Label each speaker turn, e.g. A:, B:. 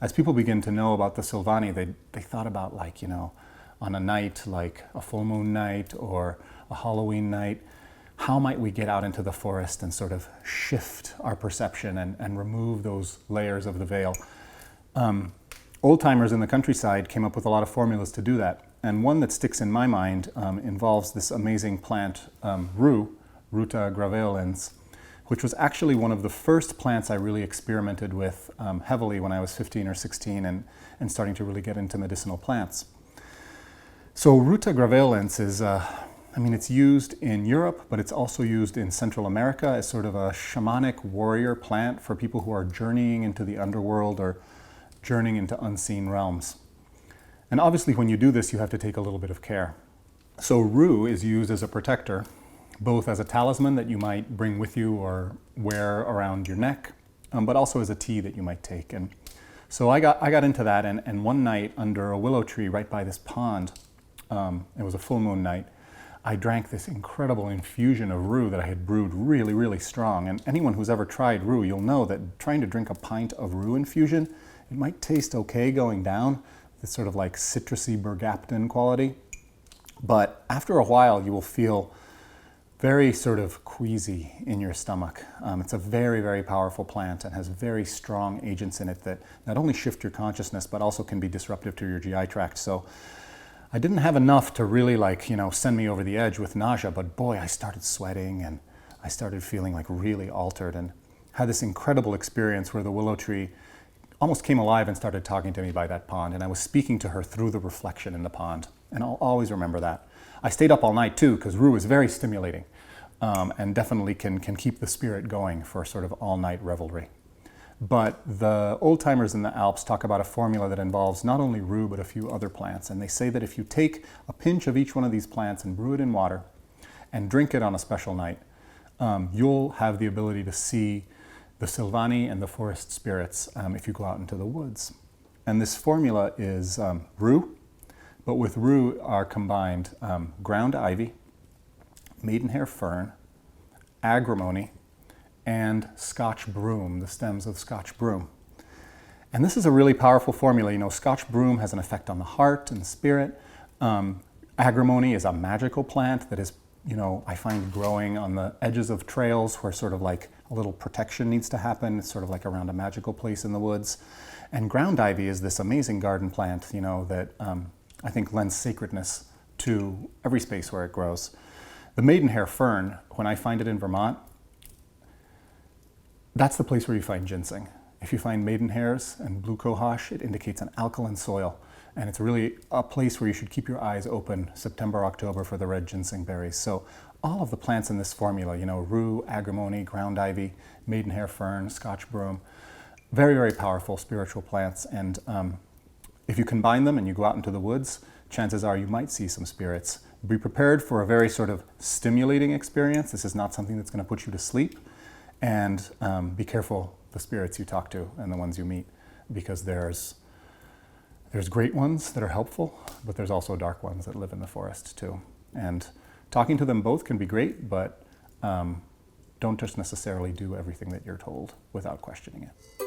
A: as people begin to know about the Silvani, they thought about, like, you know, on a night like a full moon night or a Halloween night, how might we get out into the forest and sort of shift our perception and remove those layers of the veil. Old-timers in the countryside came up with a lot of formulas to do that. And one that sticks in my mind involves this amazing plant, Ruta graveolens, which was actually one of the first plants I really experimented with heavily when I was 15 or 16 and starting to really get into medicinal plants. So Ruta graveolens is, it's used in Europe, but it's also used in Central America as sort of a shamanic warrior plant for people who are journeying into the underworld or journeying into unseen realms. And obviously when you do this, you have to take a little bit of care. So rue is used as a protector, both as a talisman that you might bring with you or wear around your neck, but also as a tea that you might take. And so I got into that, and one night under a willow tree right by this pond, it was a full moon night, I drank this incredible infusion of rue that I had brewed really, really strong. And anyone who's ever tried rue, you'll know that trying to drink a pint of rue infusion, it might taste okay going down, this sort of like citrusy bergaptin quality. But after a while, you will feel very sort of queasy in your stomach. It's a very, very powerful plant and has very strong agents in it that not only shift your consciousness, but also can be disruptive to your GI tract. So I didn't have enough to really, like, you know, send me over the edge with nausea, but boy, I started sweating and I started feeling like really altered and had this incredible experience where the willow tree almost came alive and started talking to me by that pond, and I was speaking to her through the reflection in the pond, and I'll always remember that. I stayed up all night too, because rue is very stimulating and definitely can keep the spirit going for sort of all-night revelry. But the old-timers in the Alps talk about a formula that involves not only rue but a few other plants, and they say that if you take a pinch of each one of these plants and brew it in water and drink it on a special night, you'll have the ability to see the Silvani and the forest spirits if you go out into the woods. And this formula is rue, but with rue are combined ground ivy, maidenhair fern, agrimony, and Scotch broom, the stems of Scotch broom. And this is a really powerful formula. You know, Scotch broom has an effect on the heart and the spirit. Agrimony is a magical plant that is, you know, I find growing on the edges of trails where sort of like a little protection needs to happen. It's sort of like around a magical place in the woods. And ground ivy is this amazing garden plant, you know, that I think lends sacredness to every space where it grows. The maidenhair fern, when I find it in Vermont, that's the place where you find ginseng. If you find maidenhairs and blue cohosh, it indicates an alkaline soil. And it's really a place where you should keep your eyes open September, October for the red ginseng berries. So all of the plants in this formula, you know, rue, agrimony, ground ivy, maidenhair fern, Scotch broom, very, very powerful spiritual plants. And if you combine them and you go out into the woods, chances are you might see some spirits. Be prepared for a very sort of stimulating experience. This is not something that's going to put you to sleep. And be careful the spirits you talk to and the ones you meet, because there's great ones that are helpful, but there's also dark ones that live in the forest too. And talking to them both can be great, but don't just necessarily do everything that you're told without questioning it.